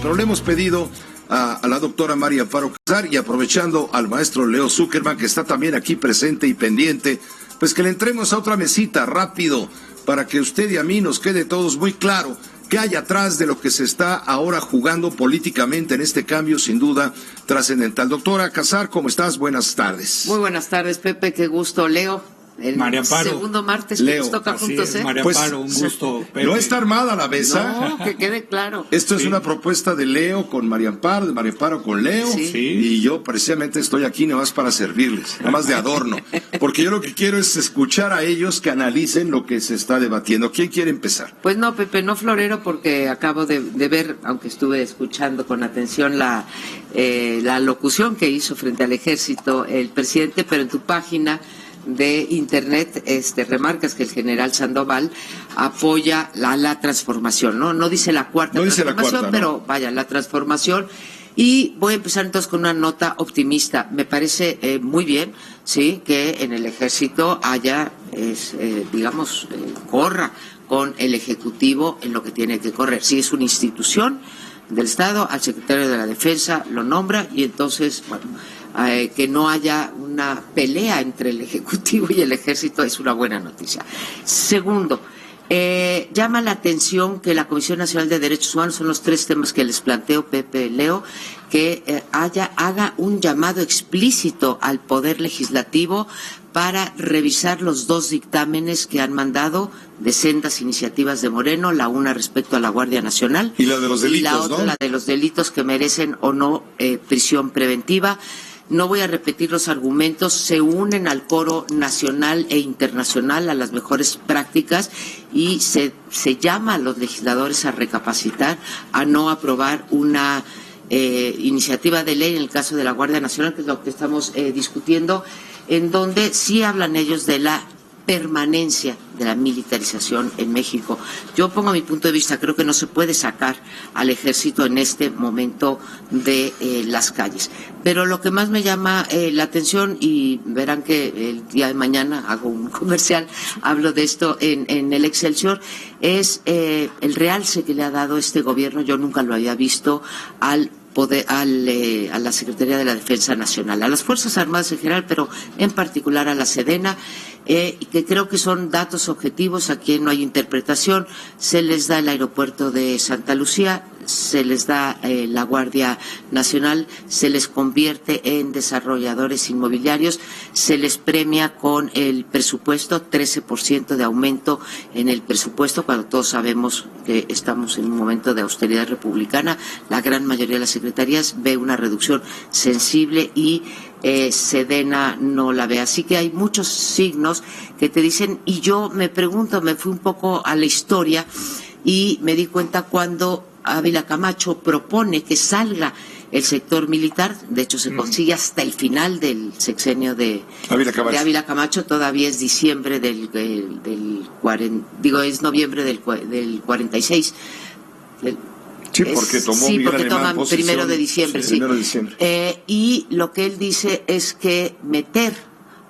pero le hemos pedido a la doctora María Amparo Casar, y aprovechando al maestro Leo Zuckerman, que está también aquí presente y pendiente, pues que le entremos a otra mesita rápido para que usted y a mí nos quede todos muy claro qué hay atrás de lo que se está ahora jugando políticamente en este cambio sin duda trascendental. Doctora Casar, ¿cómo estás? Buenas tardes. Muy buenas tardes, Pepe, qué gusto. Leo, el María Amparo. segundo martes Leo, que nos toca juntos, ¿eh? María Amparo, un gusto, Pepe. No está armada la mesa. No, que quede claro. Esto es una propuesta de Leo con María Amparo, de María Amparo con Leo, Sí. y yo precisamente estoy aquí nada más para servirles, nada más de adorno, porque yo lo que quiero es escuchar a ellos que analicen lo que se está debatiendo. ¿Quién quiere empezar? Pues no, Pepe, no florero, porque acabo de ver, aunque estuve escuchando con atención la locución que hizo frente al ejército el presidente, pero en tu página de internet remarcas que el general Sandoval apoya la transformación, no dice la cuarta transformación, pero vaya, la transformación. Y voy a empezar entonces con una nota optimista. Me parece muy bien, sí, que en el ejército haya, corra con el ejecutivo en lo que tiene que correr. Si es una institución del Estado, al secretario de la Defensa lo nombra, y entonces, bueno, que no haya una pelea entre el Ejecutivo y el Ejército es una buena noticia. Segundo, llama la atención que la Comisión Nacional de Derechos Humanos, son los tres temas que les planteo, Pepe, Leo, que haga un llamado explícito al Poder Legislativo para revisar los dos dictámenes que han mandado de sendas iniciativas de Moreno, la una respecto a la Guardia Nacional y la de los delitos, y la otra, ¿no? la de los delitos que merecen o no prisión preventiva. No voy a repetir los argumentos, se unen al coro nacional e internacional, a las mejores prácticas, y se llama a los legisladores a recapacitar, a no aprobar una iniciativa de ley en el caso de la Guardia Nacional, que es lo que estamos discutiendo, en donde sí hablan ellos de la permanencia de la militarización en México. Yo pongo mi punto de vista, creo que no se puede sacar al ejército en este momento de las calles. Pero lo que más me llama la atención, y verán que el día de mañana hago un comercial, hablo de esto en el Excelsior, es el realce que le ha dado este gobierno. Yo nunca lo había visto al poder, a la Secretaría de la Defensa Nacional, a las Fuerzas Armadas en general, pero en particular a la Sedena, y que creo que son datos objetivos, aquí no hay interpretación. Se les da el aeropuerto de Santa Lucía, se les da la Guardia Nacional, se les convierte en desarrolladores inmobiliarios, se les premia con el presupuesto, 13% de aumento en el presupuesto, cuando todos sabemos que estamos en un momento de austeridad republicana. La gran mayoría de las secretarías ve una reducción sensible y Sedena no la ve. Así que hay muchos signos que te dicen, y yo me pregunto, me fui un poco a la historia y me di cuenta cuando Ávila Camacho propone que salga el sector militar. De hecho se consigue hasta el final del sexenio de Ávila Camacho, todavía es diciembre es noviembre del 46. Sí, porque tomó primero de diciembre. Sí, primero de diciembre. Y lo que él dice es que meter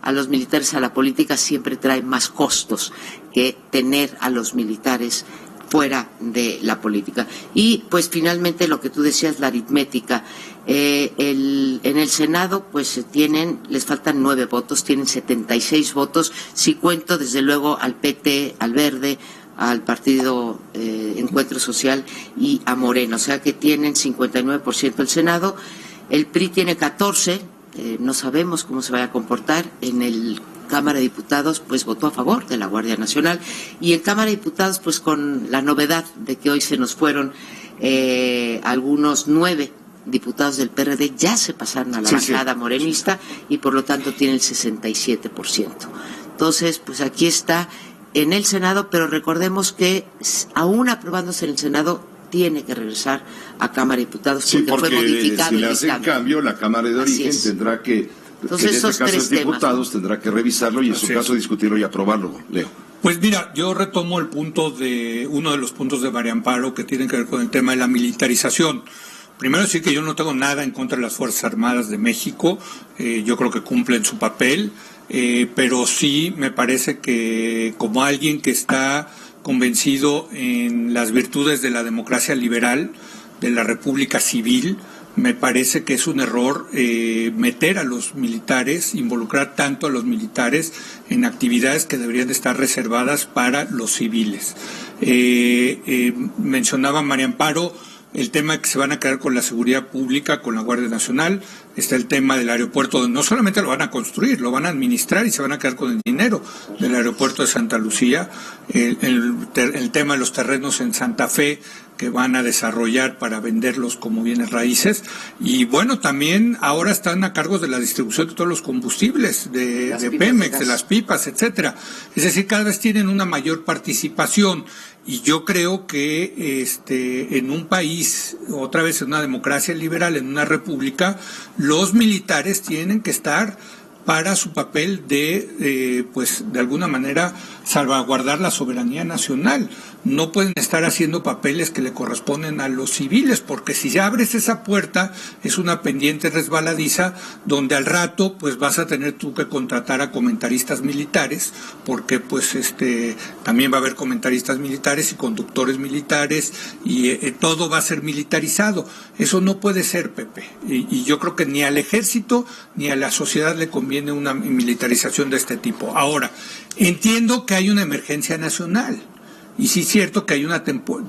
a los militares a la política siempre trae más costos que tener a los militares fuera de la política. Y pues finalmente lo que tú decías, la aritmética, en el Senado pues les faltan 9 votos, tienen 76 votos, si cuento desde luego al PT, al Verde, al Partido Encuentro Social y a Moreno, o sea que tienen 59% el Senado. El PRI tiene 14, no sabemos cómo se vaya a comportar. En el Cámara de Diputados pues votó a favor de la Guardia Nacional, y en Cámara de Diputados pues con la novedad de que hoy se nos fueron algunos 9 diputados del PRD, ya se pasaron a la bancada morenista, y por lo tanto tiene el 67%. Entonces pues aquí está en el Senado, pero recordemos que aún aprobándose en el Senado tiene que regresar a Cámara de Diputados porque fue modificado. Si le hacen cambio, la Cámara de Origen tendrá que, entonces, en este esos caso tres diputados, temas, tendrá que revisarlo y en su caso discutirlo y aprobarlo. Leo. Pues mira, yo retomo uno de los puntos de María Amparo que tienen que ver con el tema de la militarización. Primero decir que yo no tengo nada en contra de las Fuerzas Armadas de México, yo creo que cumplen su papel, pero sí me parece que como alguien que está convencido en las virtudes de la democracia liberal, de la República Civil. Me parece que es un error meter a los militares, involucrar tanto a los militares en actividades que deberían de estar reservadas para los civiles. Mencionaba María Amparo el tema de que se van a quedar con la seguridad pública, con la Guardia Nacional. Está el tema del aeropuerto, donde no solamente lo van a construir, lo van a administrar y se van a quedar con el dinero del aeropuerto de Santa Lucía. El tema de los terrenos en Santa Fe, que van a desarrollar para venderlos como bienes raíces. Y bueno, también ahora están a cargo de la distribución de todos los combustibles, de Pemex, de las pipas, etcétera. Es decir, cada vez tienen una mayor participación. Y yo creo que en un país, otra vez en una democracia liberal, en una república, los militares tienen que estar para su papel de alguna manera salvaguardar la soberanía nacional. No pueden estar haciendo papeles que le corresponden a los civiles, porque si ya abres esa puerta es una pendiente resbaladiza donde al rato pues vas a tener tú que contratar a comentaristas militares, porque también va a haber comentaristas militares y conductores militares y todo va a ser militarizado. Eso no puede ser, Pepe, y yo creo que ni al ejército ni a la sociedad le conviene una militarización de este tipo. Ahora, entiendo que hay una emergencia nacional. Y sí es cierto que hay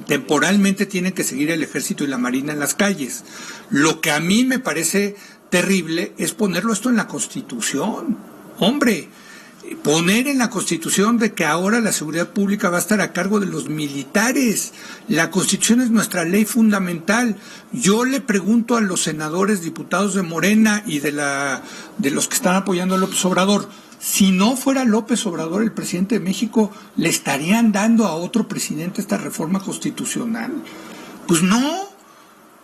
temporalmente tienen que seguir el ejército y la marina en las calles. Lo que a mí me parece terrible es ponerlo esto en la Constitución. Hombre, poner en la Constitución de que ahora la seguridad pública va a estar a cargo de los militares. La Constitución es nuestra ley fundamental. Yo le pregunto a los senadores, diputados de Morena y de los que están apoyando a López Obrador, si no fuera López Obrador el presidente de México, ¿le estarían dando a otro presidente esta reforma constitucional? Pues no.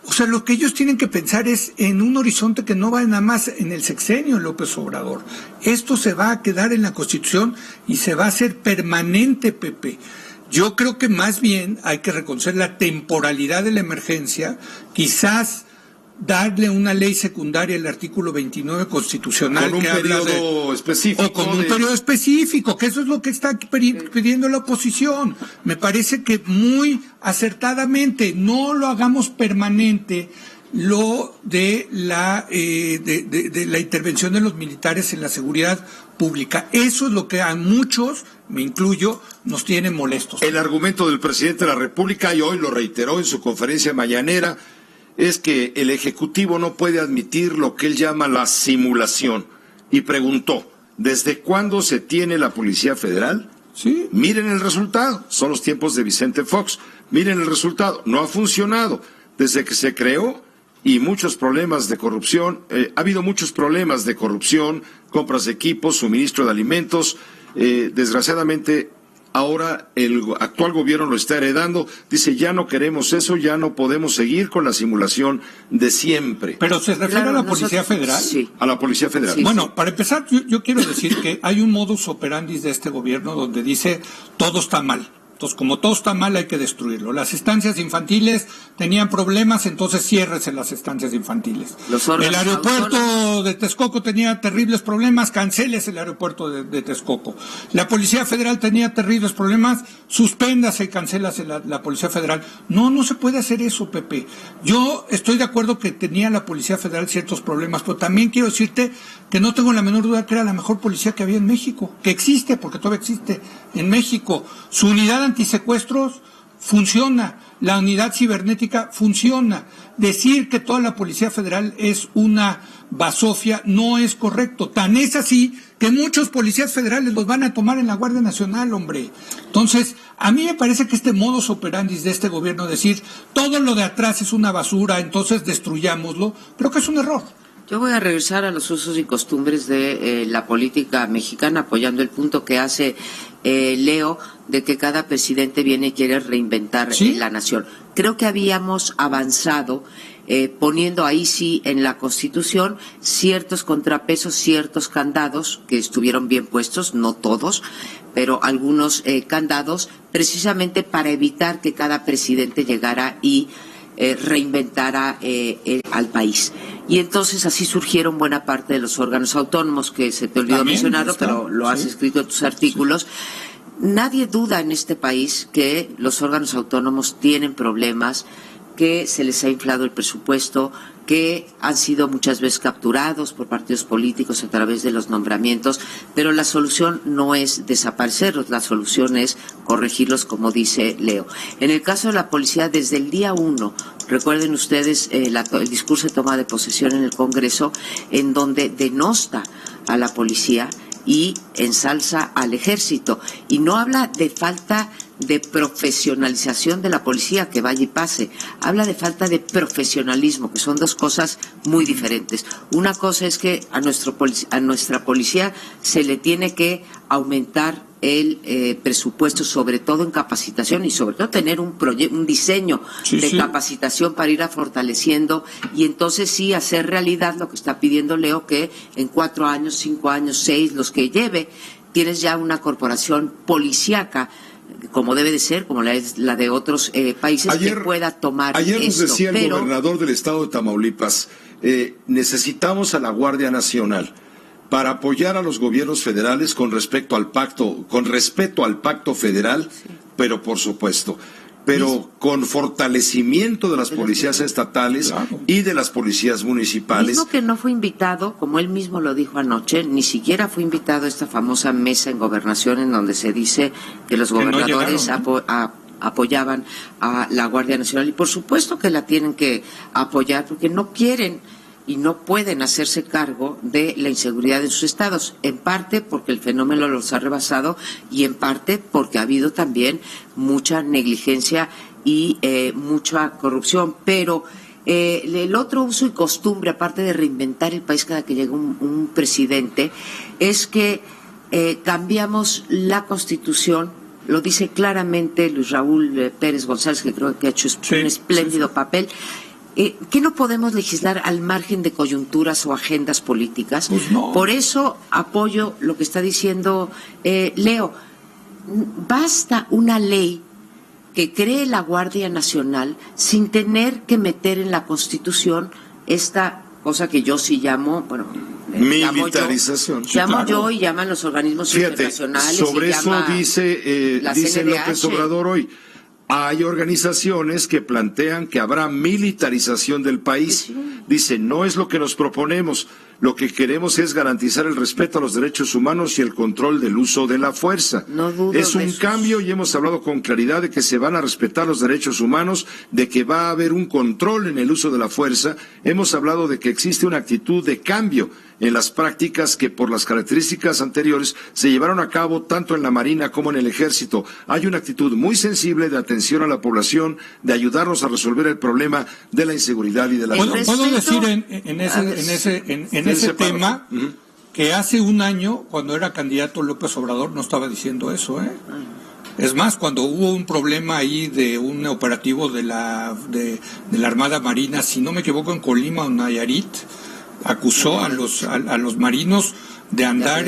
O sea, lo que ellos tienen que pensar es en un horizonte que no va nada más en el sexenio López Obrador. Esto se va a quedar en la Constitución y se va a hacer permanente, Pepe. Yo creo que más bien hay que reconocer la temporalidad de la emergencia, quizás darle una ley secundaria al artículo 29 constitucional con un que habla periodo específico. O con un periodo específico, que eso es lo que está pidiendo la oposición. Me parece que muy acertadamente, no lo hagamos permanente, lo de la intervención de los militares en la seguridad pública. Eso es lo que a muchos, me incluyo, nos tiene molestos. El argumento del presidente de la República, y hoy lo reiteró en su conferencia mañanera, es que el Ejecutivo no puede admitir lo que él llama la simulación. Y preguntó, ¿desde cuándo se tiene la Policía Federal? Sí. Miren el resultado, son los tiempos de Vicente Fox. Miren el resultado, no ha funcionado. Desde que se creó y muchos problemas de corrupción, ha habido muchos problemas de corrupción, compras de equipos, suministro de alimentos, desgraciadamente. Ahora el actual gobierno lo está heredando. Dice, ya no queremos eso, ya no podemos seguir con la simulación de siempre. ¿Pero se refiere a la Policía Federal? Sí. A la Policía Federal. Sí, bueno, para empezar, yo quiero decir que hay un modus operandi de este gobierno donde dice, todo está mal. Entonces, como todo está mal, hay que destruirlo. Las estancias infantiles tenían problemas, entonces ciérrese las estancias infantiles. El aeropuerto de Texcoco tenía terribles problemas, cancélese el aeropuerto de Texcoco. La Policía Federal tenía terribles problemas, suspéndase y cancélase la Policía Federal. No se puede hacer eso, Pepe. Yo estoy de acuerdo que tenía la Policía Federal ciertos problemas, pero también quiero decirte que no tengo la menor duda que era la mejor policía que había en México, que existe, porque todavía existe en México. Su unidad antisecuestros funciona, la unidad cibernética funciona. Decir que toda la Policía Federal es una basofia no es correcto. Tan es así que muchos policías federales los van a tomar en la Guardia Nacional, hombre. Entonces, a mí me parece que este modus operandi de este gobierno, decir todo lo de atrás es una basura, entonces destruyámoslo, creo que es un error. Yo voy a regresar a los usos y costumbres de la política mexicana, apoyando el punto que hace Leo, de que cada presidente viene y quiere reinventar la nación. Creo que habíamos avanzado poniendo ahí sí en la Constitución ciertos contrapesos, ciertos candados que estuvieron bien puestos, no todos, pero algunos candados, precisamente para evitar que cada presidente llegara y reinventara al país. Y entonces así surgieron buena parte de los órganos autónomos, que se te olvidó mencionarlo, pero lo has escrito en tus artículos. Sí. Nadie duda en este país que los órganos autónomos tienen problemas, que se les ha inflado el presupuesto, que han sido muchas veces capturados por partidos políticos a través de los nombramientos, pero la solución no es desaparecerlos, la solución es corregirlos, como dice Leo. En el caso de la policía, desde el día 1, recuerden ustedes el discurso de toma de posesión en el Congreso, en donde denosta a la policía y ensalza al ejército, y no habla de falta de profesionalización de la policía, que vaya y pase, habla de falta de profesionalismo, que son dos cosas muy diferentes. Una cosa es que a nuestra policía se le tiene que aumentar el presupuesto, sobre todo en capacitación, y sobre todo tener un diseño de capacitación para ir fortaleciendo, y entonces sí hacer realidad lo que está pidiendo Leo, que en 4 años, 5 años, 6, los que lleve, tienes ya una corporación policíaca, como debe de ser, como la de otros países, que pueda tomar ayer nos esto. decía el gobernador del estado de Tamaulipas, necesitamos a la Guardia Nacional para apoyar a los gobiernos federales con respeto al pacto federal, pero por supuesto, con fortalecimiento de las policías estatales y de las policías municipales. Mismo que no fue invitado, como él mismo lo dijo anoche, ni siquiera fue invitado a esta famosa mesa en Gobernación, en donde se dice que los gobernadores apoyaban a la Guardia Nacional, y por supuesto que la tienen que apoyar, porque no quieren y no pueden hacerse cargo de la inseguridad en sus estados, en parte porque el fenómeno los ha rebasado, y en parte porque ha habido también mucha negligencia y mucha corrupción. Pero el otro uso y costumbre, aparte de reinventar el país cada que llega un presidente, es que cambiamos la Constitución. Lo dice claramente Luis Raúl Pérez González, que creo que ha hecho un espléndido papel. ¿Que no podemos legislar al margen de coyunturas o agendas políticas? Pues no. Por eso apoyo lo que está diciendo Leo. Basta una ley que cree la Guardia Nacional sin tener que meter en la Constitución esta cosa que yo sí llamo, militarización. Llamo yo y llaman los organismos internacionales. Sobre eso dice López Obrador hoy. Hay organizaciones que plantean que habrá militarización del país. Dice, no es lo que nos proponemos. Lo que queremos es garantizar el respeto a los derechos humanos y el control del uso de la fuerza. No dudo es un cambio, y hemos hablado con claridad de que se van a respetar los derechos humanos, de que va a haber un control en el uso de la fuerza. Hemos hablado de que existe una actitud de cambio en las prácticas que por las características anteriores se llevaron a cabo tanto en la Marina como en el Ejército. Hay una actitud muy sensible de atención a la población, de ayudarnos a resolver el problema de la inseguridad y de la salud. ¿Puedo decir en ese tema que hace un año, cuando era candidato López Obrador, no estaba diciendo eso, Es más, cuando hubo un problema ahí de un operativo de la Armada Marina, si no me equivoco, en Colima o Nayarit, acusó a los marinos de andar,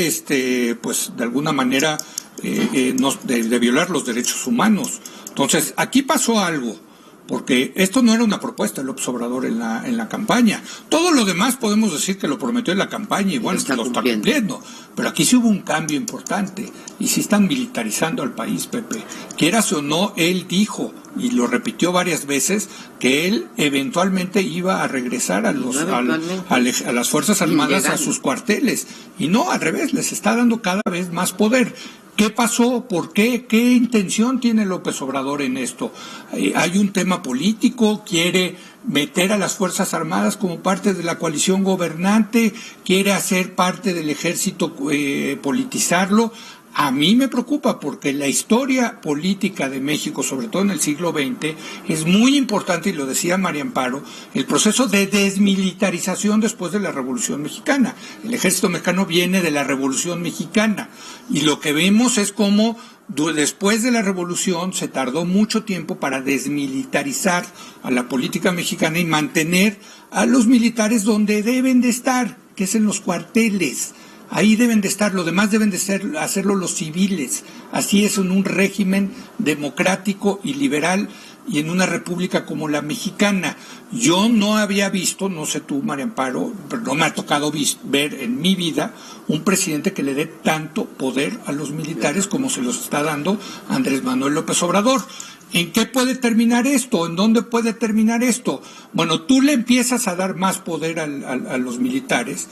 pues de alguna manera, de violar los derechos humanos. Entonces, aquí pasó algo, porque esto no era una propuesta de López Obrador en la campaña. Todo lo demás podemos decir que lo prometió en la campaña y bueno, lo está cumpliendo. Pero aquí sí hubo un cambio importante y sí están militarizando al país, Pepe. Quieras o no, él dijo, y lo repitió varias veces, que él eventualmente iba a regresar a las Fuerzas Armadas a sus cuarteles. Y no, al revés, les está dando cada vez más poder. ¿Qué pasó? ¿Por qué? ¿Qué intención tiene López Obrador en esto? ¿Hay un tema político? ¿Quiere meter a las Fuerzas Armadas como parte de la coalición gobernante? ¿Quiere hacer parte del ejército, politizarlo? A mí me preocupa porque la historia política de México, sobre todo en el siglo XX, es muy importante, y lo decía María Amparo, el proceso de desmilitarización después de la Revolución Mexicana. El ejército mexicano viene de la Revolución Mexicana, y lo que vemos es cómo después de la Revolución se tardó mucho tiempo para desmilitarizar a la política mexicana y mantener a los militares donde deben de estar, que es en los cuarteles. Ahí deben de estar, lo demás deben de hacerlo los civiles. Así es en un régimen democrático y liberal y en una república como la mexicana. Yo no había visto, no sé tú, María Amparo, pero no me ha tocado ver en mi vida un presidente que le dé tanto poder a los militares como se los está dando Andrés Manuel López Obrador. ¿En qué puede terminar esto? ¿En dónde puede terminar esto? Bueno, tú le empiezas a dar más poder a los militares,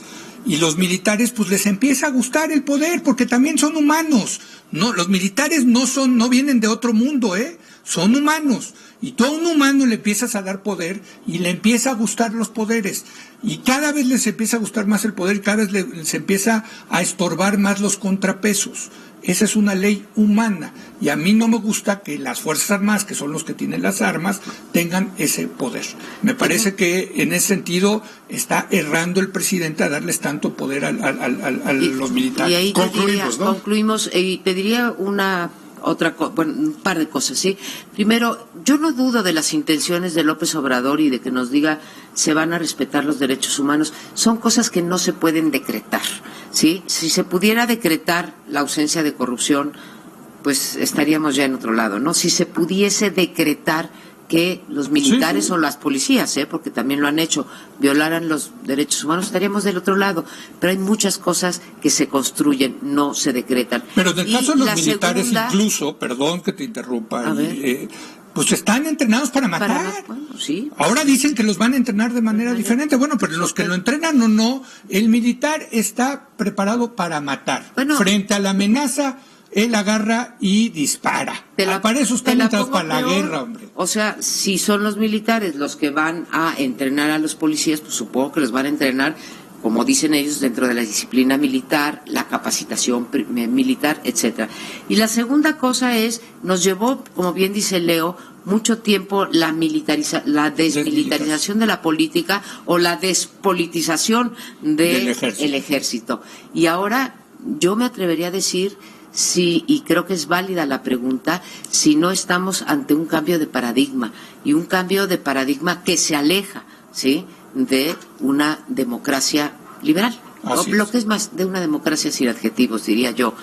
y los militares pues les empieza a gustar el poder, porque también son humanos. No, los militares no vienen de otro mundo, son humanos. Y tú a un humano le empiezas a dar poder y le empieza a gustar los poderes. Y cada vez les empieza a gustar más el poder y cada vez les empieza a estorbar más los contrapesos. Esa es una ley humana. Y a mí no me gusta que las Fuerzas Armadas, que son los que tienen las armas, tengan ese poder. Me parece que en ese sentido está errando el presidente a darles tanto poder a los militares. Y ahí concluimos, ¿no? Concluimos, y pediría un par de cosas, ¿sí? Primero, yo no dudo de las intenciones de López Obrador y de que nos diga se van a respetar los derechos humanos. Son cosas que no se pueden decretar, ¿sí? Si se pudiera decretar la ausencia de corrupción, pues estaríamos ya en otro lado, ¿no? Si se pudiese decretar que los militares o las policías, porque también lo han hecho, violaran los derechos humanos, estaríamos del otro lado. Pero hay muchas cosas que se construyen, no se decretan. Pero en el caso de los militares incluso, perdón que te interrumpa, pues están entrenados para matar. Sí. Ahora dicen que los van a entrenar de manera diferente. Bueno, pero los que lo entrenan o no, el militar está preparado para matar. Frente a la amenaza, él agarra y dispara. Para eso están entrados para la guerra, hombre. O sea, si son los militares los que van a entrenar a los policías, pues supongo que los van a entrenar, como dicen ellos, dentro de la disciplina militar, la capacitación militar, etcétera. Y la segunda cosa es, nos llevó, como bien dice Leo, mucho tiempo la desmilitarización de la política o la despolitización del ejército. Y ahora yo me atrevería a decir, sí, y creo que es válida la pregunta, si no estamos ante un cambio de paradigma, y un cambio de paradigma que se aleja, ¿sí?, de una democracia liberal. Lo que es más de una democracia sin adjetivos, diría yo.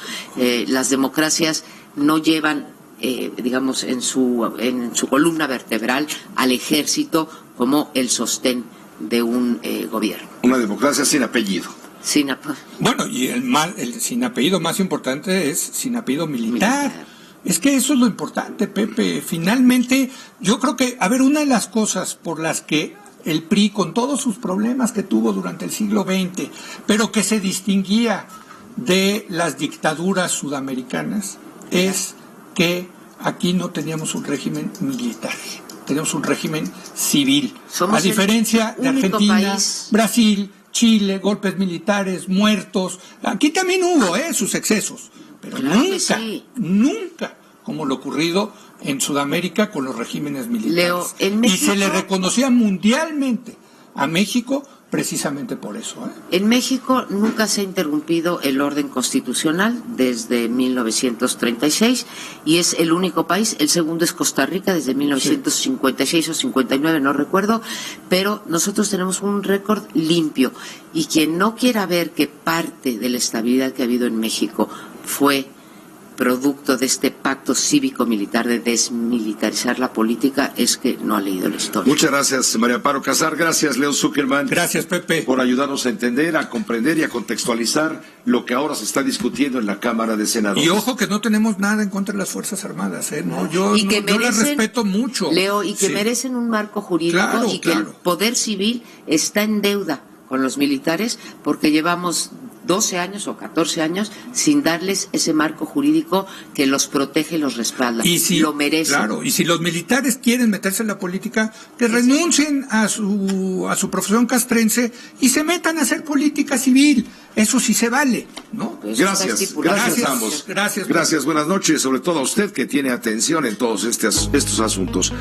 Las democracias no llevan, digamos, en su columna vertebral al ejército como el sostén de un gobierno. Una democracia sin apellido. Bueno, y el sin apellido más importante es sin apellido militar. Es que eso es lo importante, Pepe. Finalmente, yo creo que, una de las cosas por las que el PRI, con todos sus problemas que tuvo durante el siglo XX, pero que se distinguía de las dictaduras sudamericanas, es que aquí no teníamos un régimen militar, teníamos un régimen civil. A diferencia de Argentina, Brasil, Chile, golpes militares, muertos. Aquí también hubo sus excesos, pero nunca como lo ocurrido en Sudamérica con los regímenes militares. Leo, en México, y se le reconocía mundialmente a México precisamente por eso. En México nunca se ha interrumpido el orden constitucional desde 1936 y es el único país. El segundo es Costa Rica desde 1956 o 59, no recuerdo, pero nosotros tenemos un récord limpio, y quien no quiera ver que parte de la estabilidad que ha habido en México fue producto de este pacto cívico-militar de desmilitarizar la política, es que no ha leído la historia. Muchas gracias, María Amparo Casar. Gracias, Leo Zuckerman. Gracias, Pepe. Por ayudarnos a entender, a comprender y a contextualizar lo que ahora se está discutiendo en la Cámara de Senadores. Y ojo que no tenemos nada en contra de las Fuerzas Armadas, ¿no? Yo las respeto mucho. Leo, y que merecen un marco jurídico, que el poder civil está en deuda con los militares porque llevamos 12 años o 14 años sin darles ese marco jurídico que los protege y los respalda. Y si, lo merecen. Claro, y si los militares quieren meterse en la política, que renuncien a su profesión castrense y se metan a hacer política civil. Eso sí se vale, ¿no? Pues gracias a ambos. Gracias, buenas noches, sobre todo a usted que tiene atención en todos estos asuntos.